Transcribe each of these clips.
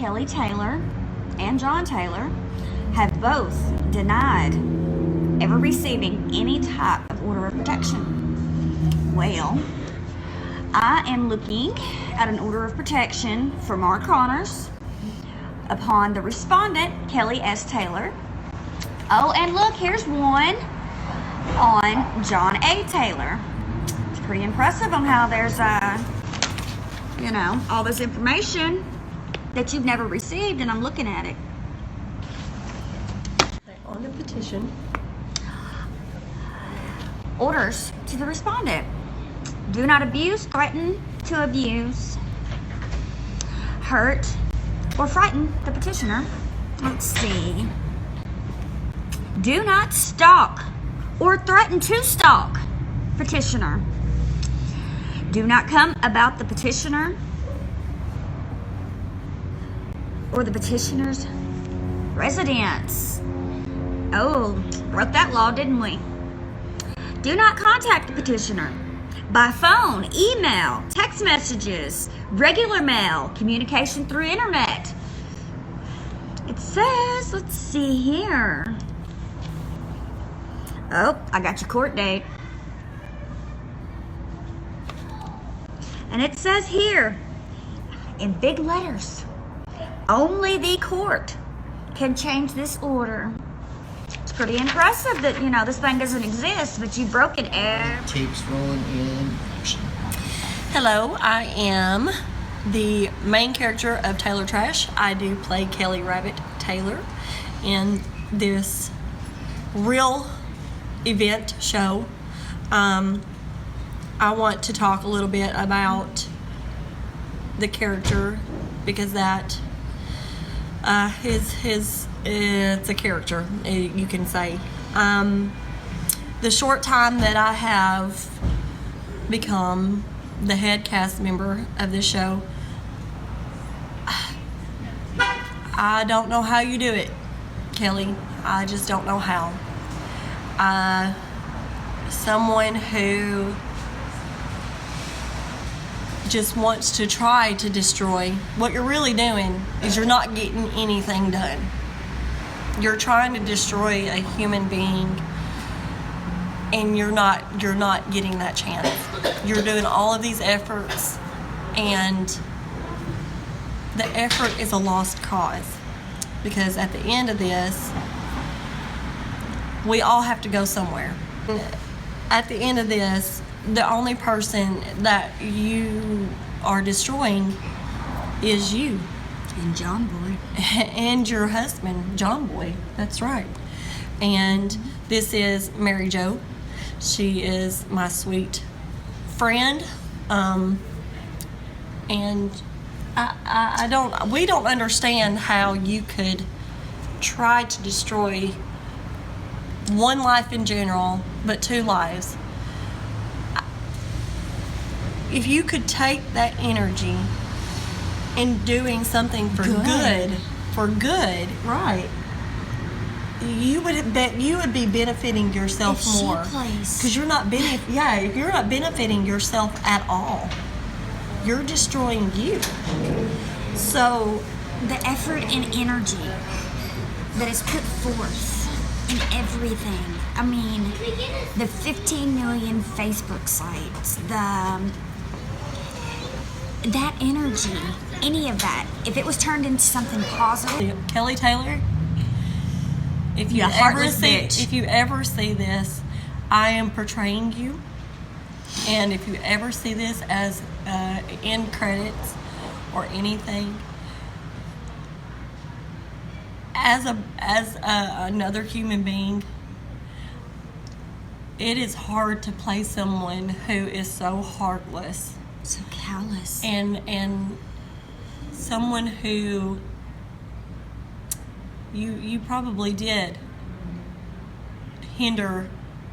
Kelly Taylor and John Taylor have both denied ever receiving any type of order of protection. Well, I am looking at an order of protection for Mark Connors upon the respondent, Kelly S. Taylor. Oh, and look, here's one on John A. Taylor. It's pretty impressive on how there's all this information that you've never received, and I'm looking at it. On the petition, orders to the respondent: do not abuse, threaten to abuse, hurt, or frighten the petitioner. Let's see. Do not stalk or threaten to stalk petitioner. Do not come about the petitioner or the petitioner's residence. Oh, wrote that law, didn't we? Do not contact the petitioner by phone, email, text messages, regular mail, communication through internet. It says, let's see here. Oh, I got your court date. And it says here, in big letters, only the court can change this order. It's pretty impressive that, this thing doesn't exist, but you broke it. Tapes rolling in action. hello, I am the main character of Taylor Trash. I do play Kelly Rabbit Taylor in this real event show. I want to talk a little bit about the character because that it's a character, you can say. The short time that I have become the head cast member of this show, I don't know how you do it, Kelly. I just don't know how. Someone who just wants to try to destroy. What you're really doing is you're not getting anything done. You're trying to destroy a human being, and you're not getting that chance. You're doing all of these efforts, and the effort is a lost cause, because at the end of this, we all have to go somewhere. At the end of this, the only person that you are destroying is you. And John Boy. And your husband, John Boy. That's right. And this is Mary Jo. She is my sweet friend. And we don't understand how you could try to destroy one life in general, but two lives. If you could take that energy in doing something for good, right, you would be benefiting yourself more, because you're not benefiting yourself at all. You're destroying you. So the effort and energy that is put forth in everything. I mean, the 15 million Facebook sites, that energy, any of that, if it was turned into something positive. Kelly Taylor, if you ever see this, I am portraying you. And if you ever see this as end credits or anything, as another human being, it is hard to play someone who is so heartless, so callous, and someone who you probably did hinder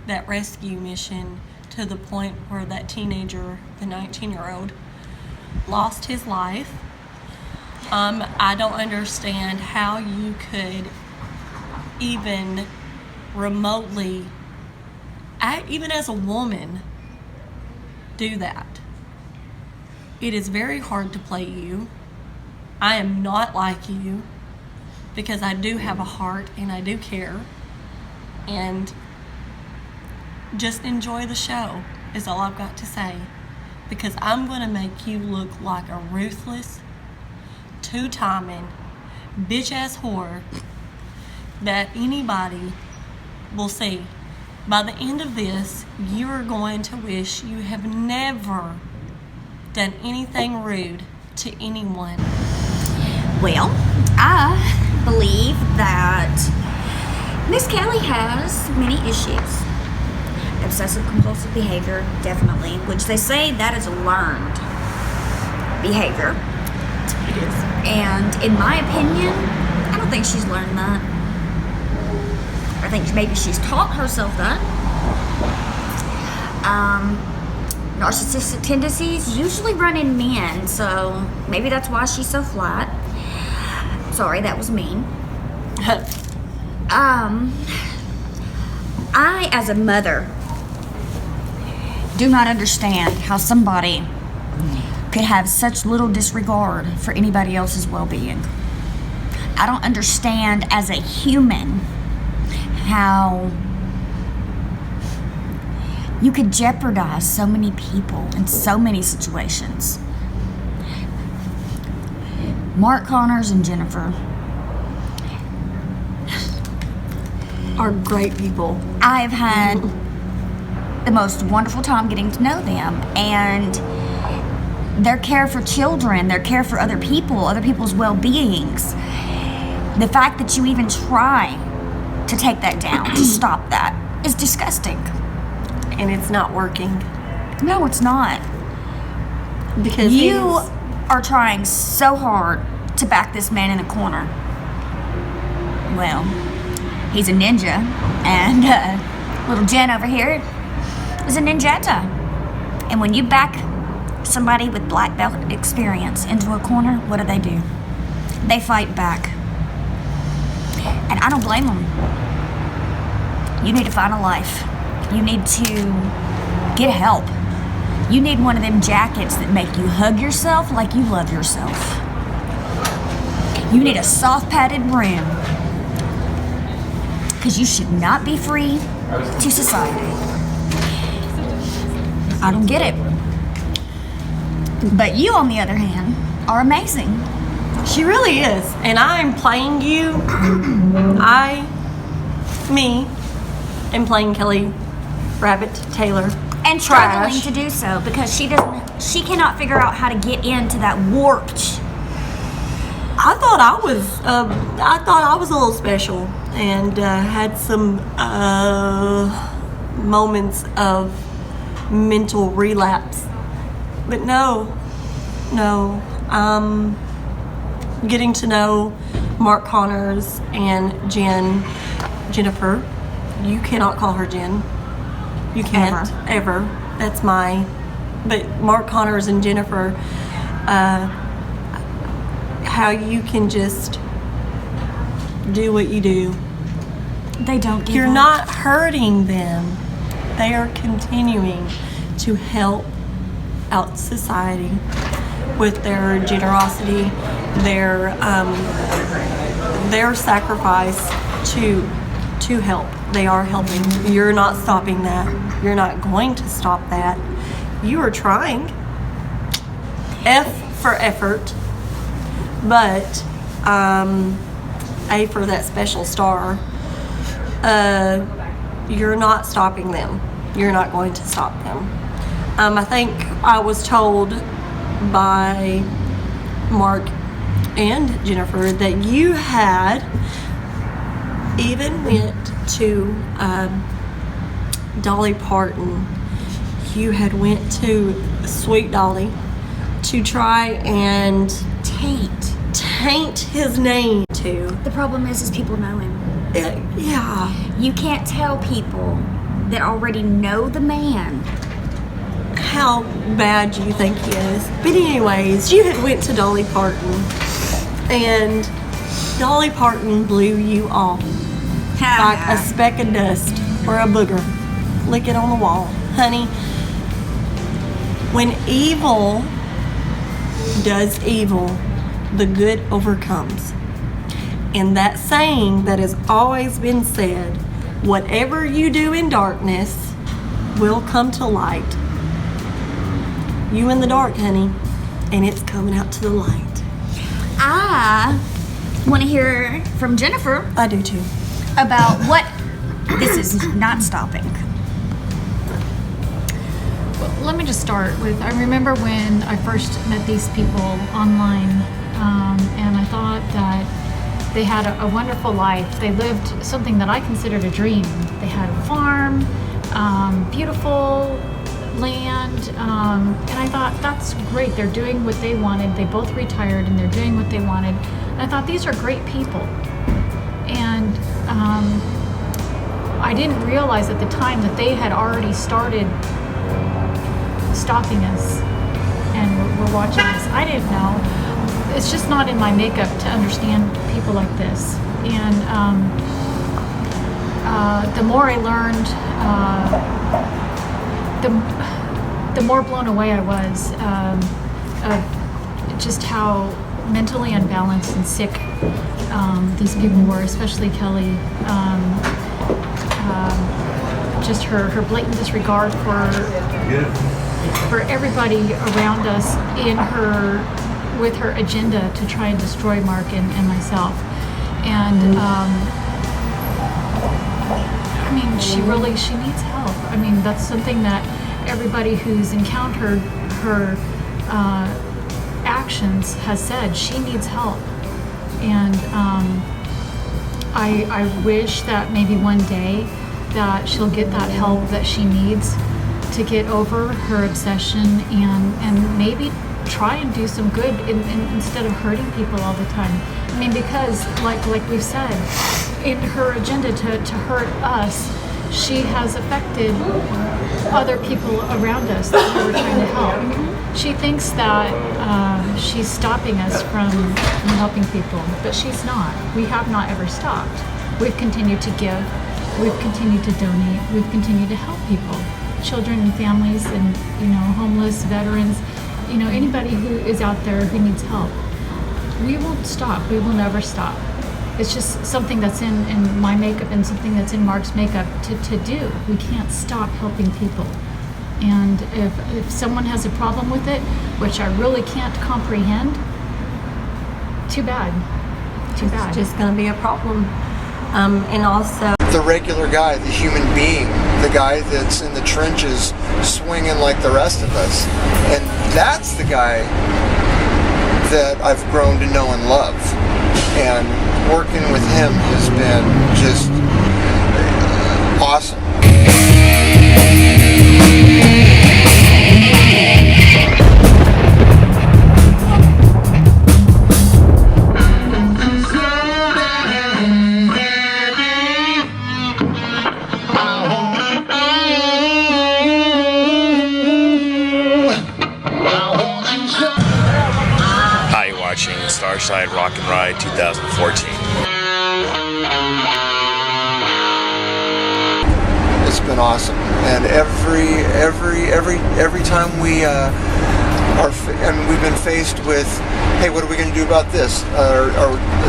that rescue mission to the point where that teenager, the 19-year-old, lost his life. I don't understand how you could even remotely, even as a woman, do that. It is very hard to play you. I am not like you, because I do have a heart and I do care. And just enjoy the show is all I've got to say, because I'm going to make you look like a ruthless, two-timing, bitch-ass whore that anybody will see. By the end of this, you are going to wish you have never done anything rude to anyone. Well, I believe that Miss Kelly has many issues. Obsessive compulsive behavior, definitely, which they say that is a learned behavior. It is. And in my opinion, I don't think she's learned that. I think maybe she's taught herself that. Narcissistic tendencies usually run in men, so maybe that's why she's so flat. Sorry, that was mean. I, as a mother, do not understand how somebody could have such little disregard for anybody else's well-being. I don't understand as a human how you could jeopardize so many people in so many situations. Mark Connors and Jennifer Are great people. I've had the most wonderful time getting to know them, and their care for children, their care for other people's well-beings. The fact that you even try to take that down, to stop that, is disgusting. And it's not working. No, it's not. Because You are trying so hard to back this man in a corner. Well, he's a ninja, and little Jen over here is a ninjetta. And when you back somebody with black belt experience into a corner, what do? They fight back. And I don't blame them. You need to find a life. You need to get help. You need one of them jackets that make you hug yourself like you love yourself. You need a soft padded room. Because you should not be free to society. I don't get it. But you, on the other hand, are amazing. she really is. And I'm playing you. Me, am playing Kelly Rabbit Taylor. And struggling to do so because she cannot figure out how to get into that warped. I thought I was a little special and had some moments of mental relapse, but no. Getting to know Mark Connors and Jennifer. You cannot call her Jen. You can't ever. That's but Mark Connors and Jennifer. How you can just do what you do. They don't give You're up. not hurting them. They are continuing to help out society with their generosity, their sacrifice to help. They are helping. You're not stopping that. You're not going to stop that. You are trying. F for effort. But A for that special star. You're not stopping them. You're not going to stop them. I think I was told by Mark and Jennifer that you had even went to Dolly Parton. You had went to Sweet Dolly to try and taint his name too. The problem is people know him. Yeah. You can't tell people that already know the man How bad you think he is. But anyways, you had went to Dolly Parton and Dolly Parton blew you off like a speck of dust or a booger. Lick it on the wall. Honey, when evil does evil, the good overcomes. And that saying that has always been said, whatever you do in darkness will come to light. You in the dark, honey, and it's coming out to the light. I want to hear from Jennifer. I do too. About what this is not stopping. Well, let me just start with, I remember when I first met these people online, and I thought that they had a wonderful life. They lived something that I considered a dream. They had a farm, beautiful land, and I thought, that's great. They're doing what they wanted. They both retired and they're doing what they wanted. And I thought, these are great people. And I didn't realize at the time that they had already started stalking us and were watching us. I didn't know. It's just not in my makeup to understand people like this. And the more I learned, the more blown away I was of just how mentally unbalanced and sick these people were, especially Kelly. Just her blatant disregard for everybody around us with her agenda to try and destroy Mark and myself. And I mean, she needs help. I mean, that's something that everybody who's encountered her actions has said. She needs help. And I wish that maybe one day that she'll get that help that she needs to get over her obsession and maybe try and do some good instead of hurting people all the time. I mean, because like we've said, in her agenda to hurt us, she has affected other people around us that we were trying to help. She thinks that she's stopping us from helping people, but she's not. We have not ever stopped. We've continued to give. We've continued to donate. We've continued to help people, children and families, and homeless, veterans, anybody who is out there who needs help. We won't stop. We will never stop. It's just something that's in my makeup and something that's in Mark's makeup to do. We can't stop helping people. And if someone has a problem with it, which I really can't comprehend, too bad. Too bad. It's just going to be a problem. And also, The regular guy, the human being, the guy that's in the trenches swinging like the rest of us. And that's the guy that I've grown to know and love. And working with him has been just awesome. Starside Rock and Ride 2014. It's been awesome, and every time we and we've been faced with, hey, what are we going to do about this? Or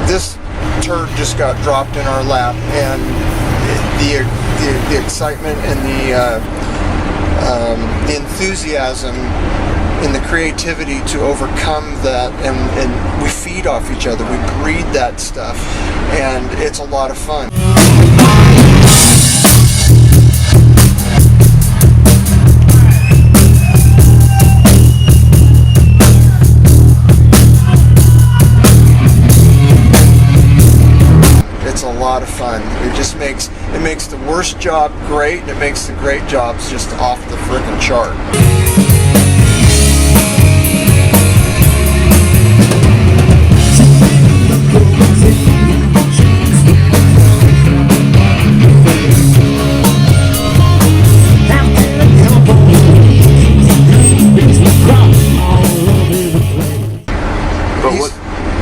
this turd just got dropped in our lap, and the excitement and the enthusiasm and the creativity to overcome that, and we feed off each other, we breed that stuff, and it's a lot of fun. It's a lot of fun. It makes the worst job great, and it makes the great jobs just off the frickin' chart.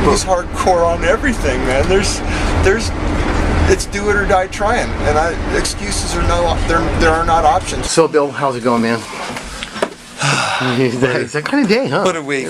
He's hardcore on everything, man. It's do it or die trying, and excuses are there are not options. So, Bill, how's it going, man? It's that kind of day, huh? What a week.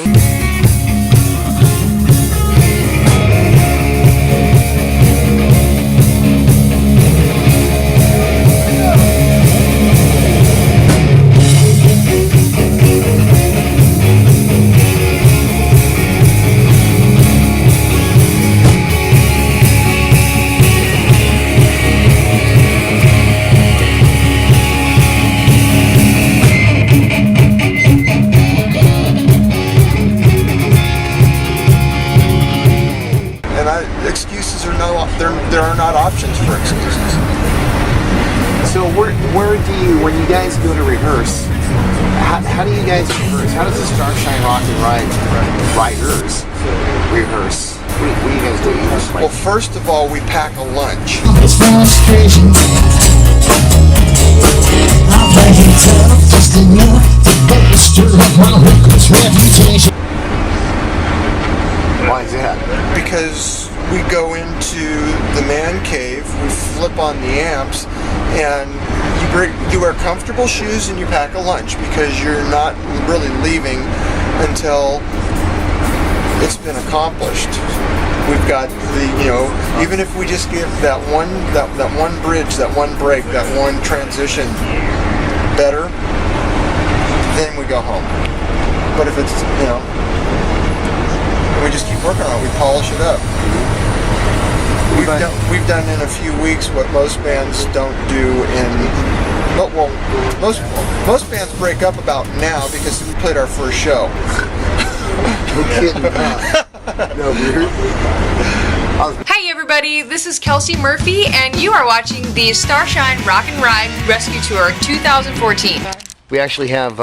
excuses are there are not options for excuses. So where do you, when you guys go to rehearse, how do you guys rehearse? How does the Starshine Rock and Ride riders rehearse? What do you guys do? Well, first of all, we pack a lunch. It's frustration. I'm playing tough just enough to bolster up my reckless reputation. Why is that? Because we go into the man cave, we flip on the amps, and you wear comfortable shoes and you pack a lunch because you're not really leaving until it's been accomplished. We've got even if we just give that one bridge, that one break, that one transition better, then we go home. But if it's, we just keep working on it, we polish it up. We've done in a few weeks what most bands don't do most bands break up about now because we played our first show. No kidding. No, weird. Hey everybody, this is Kelsey Murphy and you are watching the Starshine Rock and Ride Rescue Tour 2014. We actually have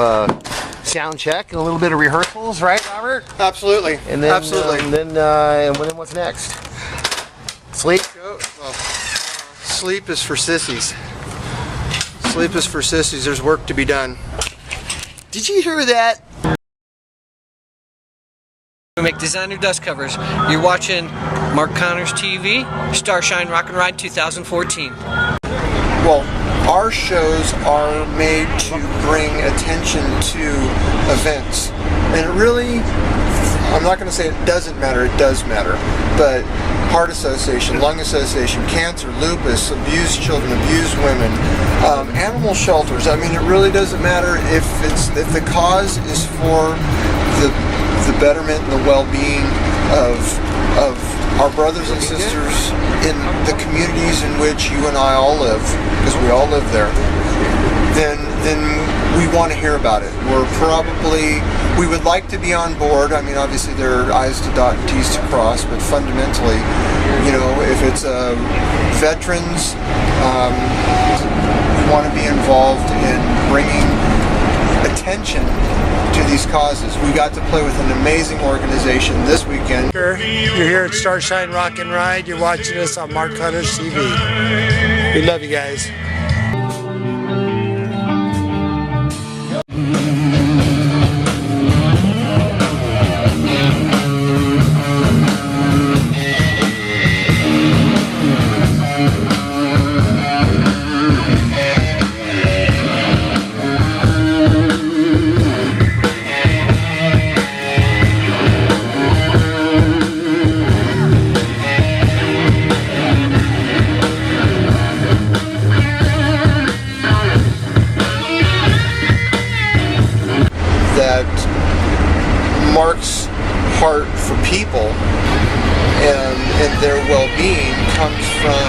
sound check and a little bit of rehearsals, right, Robert? Absolutely. And then, absolutely. And then what's next? Sleep? Sleep is for sissies. Sleep is for sissies. There's work to be done. Did you hear that? We make designer dust covers. You're watching Mark Connors TV, Starshine Rock and Ride 2014. Well, our shows are made to bring attention to events. And it really, I'm not going to say it doesn't matter, it does matter. But heart association, lung association, cancer, lupus, abused children, abused women, animal shelters. I mean, it really doesn't matter if the cause is for the betterment and the well-being of our brothers and sisters in the communities in which you and I all live, because we all live there, then we want to hear about it. We would like to be on board. I mean, obviously there are I's to dot and T's to cross, but fundamentally, if it's veterans, we want to be involved in bringing attention to these causes. We got to play with an amazing organization this weekend. You're here at Starshine Rock and Ride. You're watching us on Mark Connors TV. We love you guys. Mark's heart for people and their well-being comes from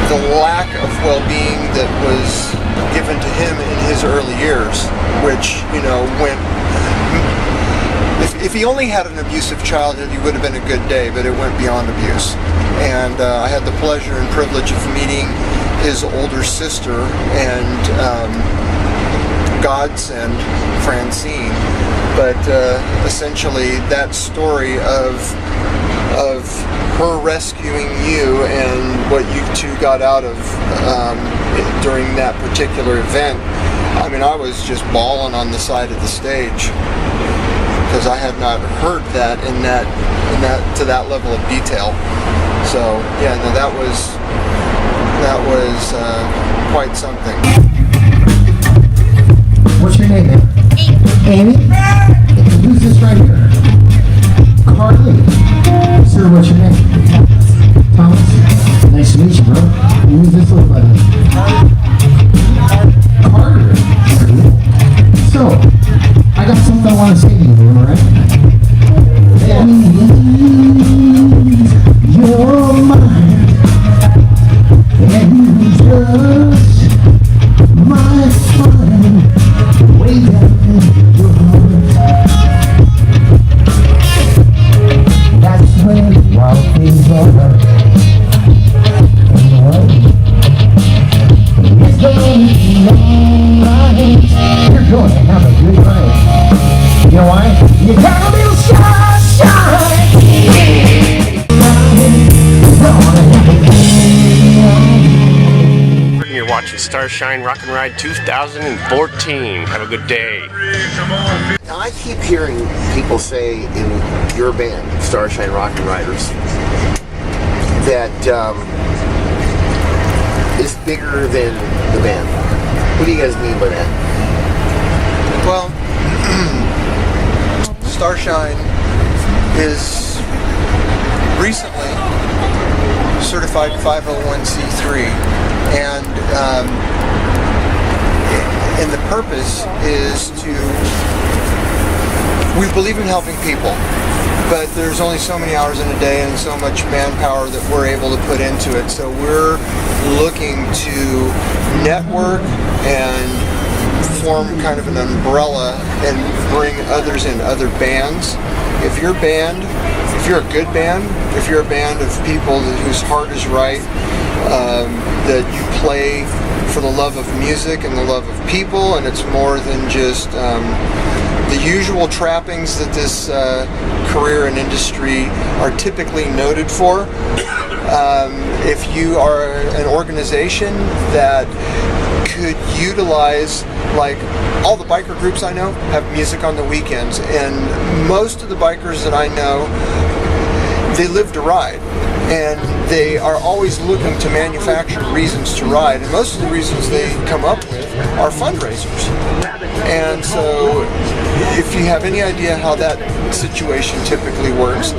the lack of well-being that was given to him in his early years, which, went... If he only had an abusive childhood, he would have been a good day, but it went beyond abuse. And I had the pleasure and privilege of meeting his older sister and godsend, Francine. But essentially, that story of her rescuing you and what you two got out of during that particular event, I mean, I was just bawling on the side of the stage because I had not heard that to that level of detail. So yeah, no, that was quite something. What's your name, man? Amy? Who's this right here? Carly. Sir, what's your name? Thomas. Nice to meet you, bro. Who's this little buddy? Carter. So, I got something I want to say to you, alright? Please, you're mine. And just my friend. Way down in your heart. That's when wild watching Starshine Rock and Ride 2014. Have a good day. Now, I keep hearing people say in your band, Starshine Rock and Riders, that it's bigger than the band. What do you guys mean by that? Well, Starshine is recently certified 501c3, and the purpose is we believe in helping people, but there's only so many hours in a day and so much manpower that we're able to put into it. So we're looking to network and form kind of an umbrella and bring others in, other bands. If you're a good band, if you're a band of people whose heart is right, that you play for the love of music and the love of people, and it's more than just the usual trappings that this career and industry are typically noted for. If you are an organization that could utilize, like all the biker groups I know have music on the weekends, and most of the bikers that I know, they live to ride, and they are always looking to manufacture reasons to ride, and most of the reasons they come up with are fundraisers. And so if you have any idea how that situation typically works,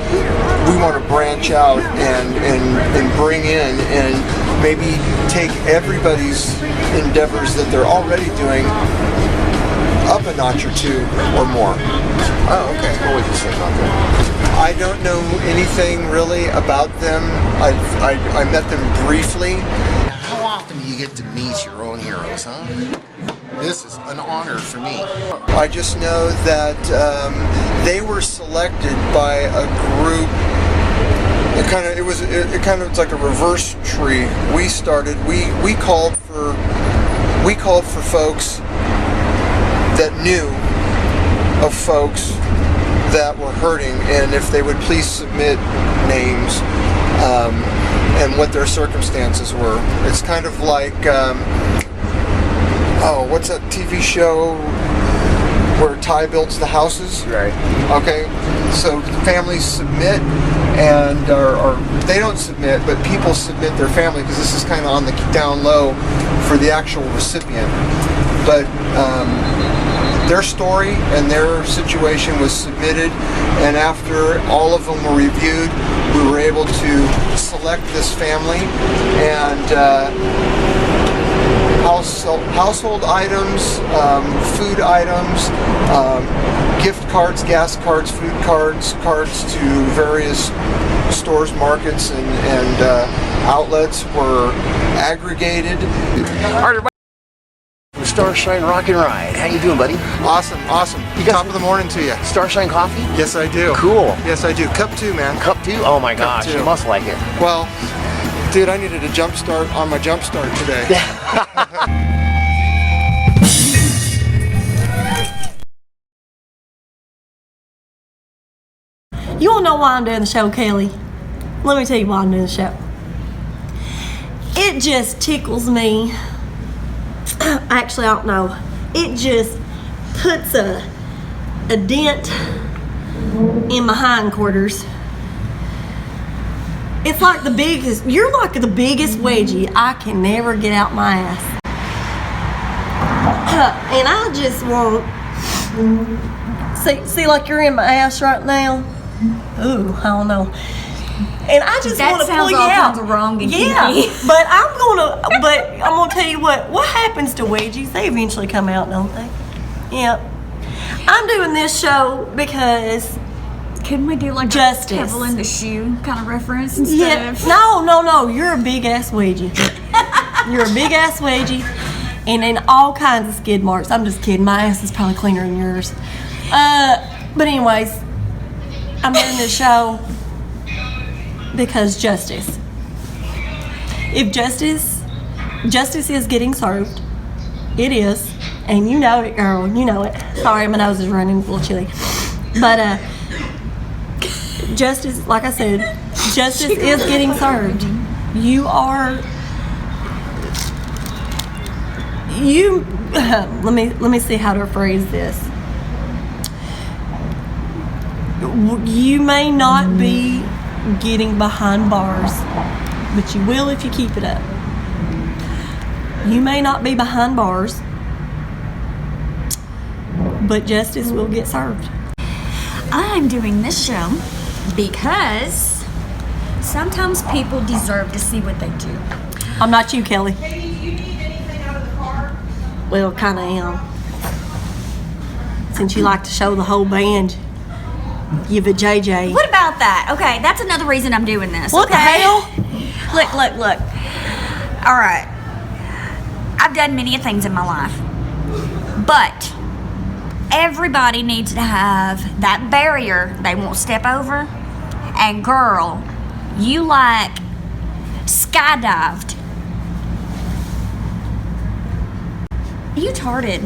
we want to branch out and bring in and maybe take everybody's endeavors that they're already doing up a notch or two or more. Oh, okay. What would you say about that? I don't know anything really about them. I met them briefly. How often do you get to meet your own heroes, huh? This is an honor for me. I just know that they were selected by a group. It's like a reverse tree. We called for folks that knew of folks that were hurting, and if they would please submit names and what their circumstances were. It's kind of like what's that TV show where Ty builds the houses? Right. Okay, so families submit, and or they don't submit, but people submit their family, because this is kind of on the down low for the actual recipient. But their story and their situation was submitted, and after all of them were reviewed, we were able to select this family, and household items, food items, gift cards, gas cards, food cards, cards to various stores, markets, and outlets were aggregated. Starshine Rock and Ride. How you doing, buddy? Awesome. Top of the morning to you. Starshine coffee? Yes, I do. Cool. Yes, I do. Cup 2, man. Cup 2? Oh my gosh, you must like it. Well, dude, I needed a jump start on my jump start today. You won't know why I'm doing the show, Kelly. Let me tell you why I'm doing the show. It just tickles me. Actually, I don't know. It just puts a dent in my hindquarters. It's like you're like the biggest wedgie I can never get out my ass. And I just want, see like you're in my ass right now? Ooh, I don't know. And I just want to pull you out. That sounds all kinds of wrong and kinky. But I'm gonna tell you what happens to wedgies. They eventually come out, don't they? Yep. I'm doing this show because couldn't we do like justice. a Devil in the Shoe kind of reference instead of? No. You're a big ass wedgie. You're a big ass wedgie, and in all kinds of skid marks. I'm just kidding. My ass is probably cleaner than yours. But anyways, I'm doing this show because justice. If justice is getting served, it is, and you know it, girl. You know it. Sorry, my nose is running a little chilly, but justice, like I said, justice is getting served. You are let me see how to phrase this. You may not be getting behind bars, but you will if you keep it up. You may not be behind bars, but justice will get served. I'm doing this show because sometimes people deserve to see what they do. I'm not you, Kelly. Hey, do you need anything out of the car? Well, kind of am. Since you like to show the whole band, give it JJ. What about that? Okay, that's another reason I'm doing this. What the hell? Look. All right. I've done many things in my life, but everybody needs to have that barrier they won't step over. And girl, you like skydived. You tarted.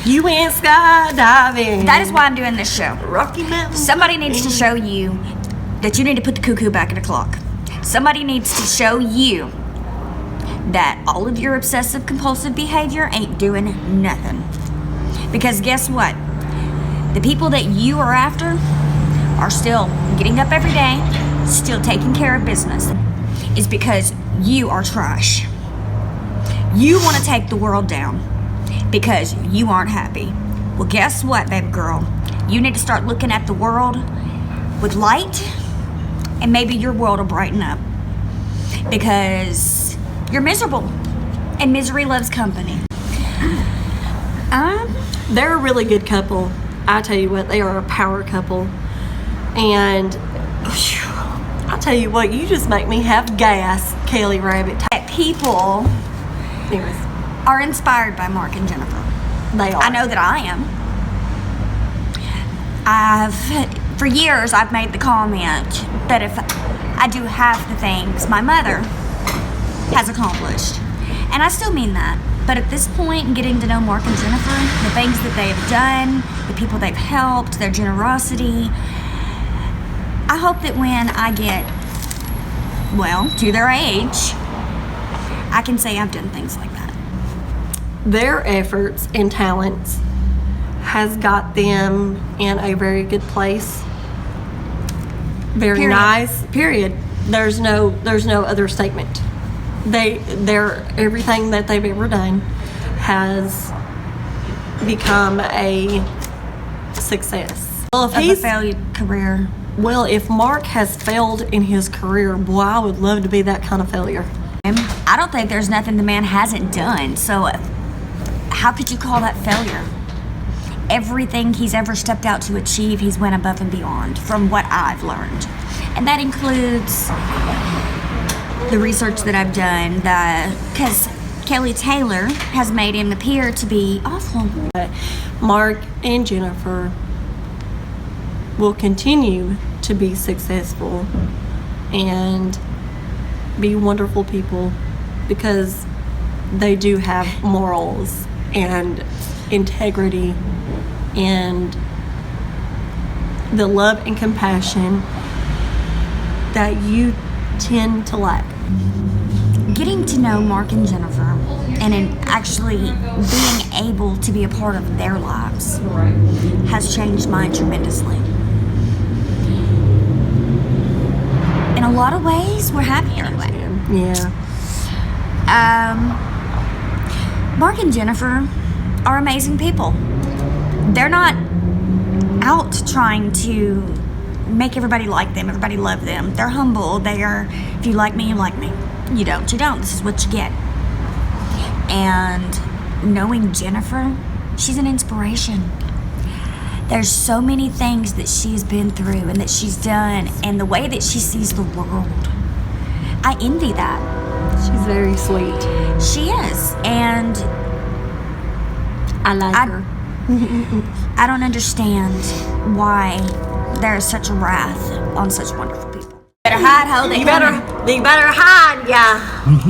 You went skydiving. That is why I'm doing this show. Rocky Mountain. Somebody needs to show you that you need to put the cuckoo back in the clock. Somebody needs to show you that all of your obsessive compulsive behavior ain't doing nothing. Because guess what? The people that you are after are still getting up every day, still taking care of business. Is because you are trash. You want to take the world down because you aren't happy. Well, guess what, baby girl? You need to start looking at the world with light, and maybe your world will brighten up. Because you're miserable, and misery loves company. They're a really good couple. I tell you what, they are a power couple. And I tell you what, you just make me have gas, Kelly Rabbit. People are inspired by Mark and Jennifer. They are. I know that I am. For years, I've made the comment that if I do half the things my mother has accomplished, and I still mean that, but at this point, in getting to know Mark and Jennifer, the things that they have done, the people they've helped, their generosity, I hope that when I get, well, to their age, I can say I've done things like that. Their efforts and talents has got them in a very good place. Very Period. nice. Period. There's no other statement. They're everything that they've ever done has become a success. Well, if Of a failed career. Well, if Mark has failed in his career, boy, I would love to be that kind of failure. I don't think there's nothing the man hasn't done. So how could you call that failure? Everything he's ever stepped out to achieve, he's went above and beyond from what I've learned. And that includes the research that I've done, because Kelly Taylor has made him appear to be awful. Mark and Jennifer will continue to be successful and be wonderful people because they do have morals and integrity and the love and compassion that you tend to lack. Getting to know Mark and Jennifer and in actually being able to be a part of their lives has changed mine tremendously. In a lot of ways, we're happier anyway. Yeah. Mark and Jennifer are amazing people. They're not out trying to make everybody like them, everybody love them. They're humble. They are, if you like me, you like me. You don't, you don't. This is what you get. And knowing Jennifer, she's an inspiration. There's so many things that she's been through and that she's done, and the way that she sees the world. I envy that. She's very sweet. She is, and I like her. I don't understand why there is such wrath on such wonderful people. Better hide, ho. You better hide, ya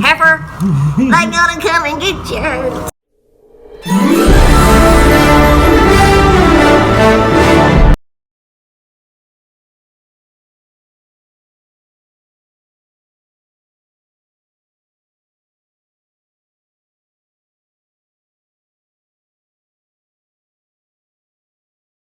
heifer. They gonna come and get you.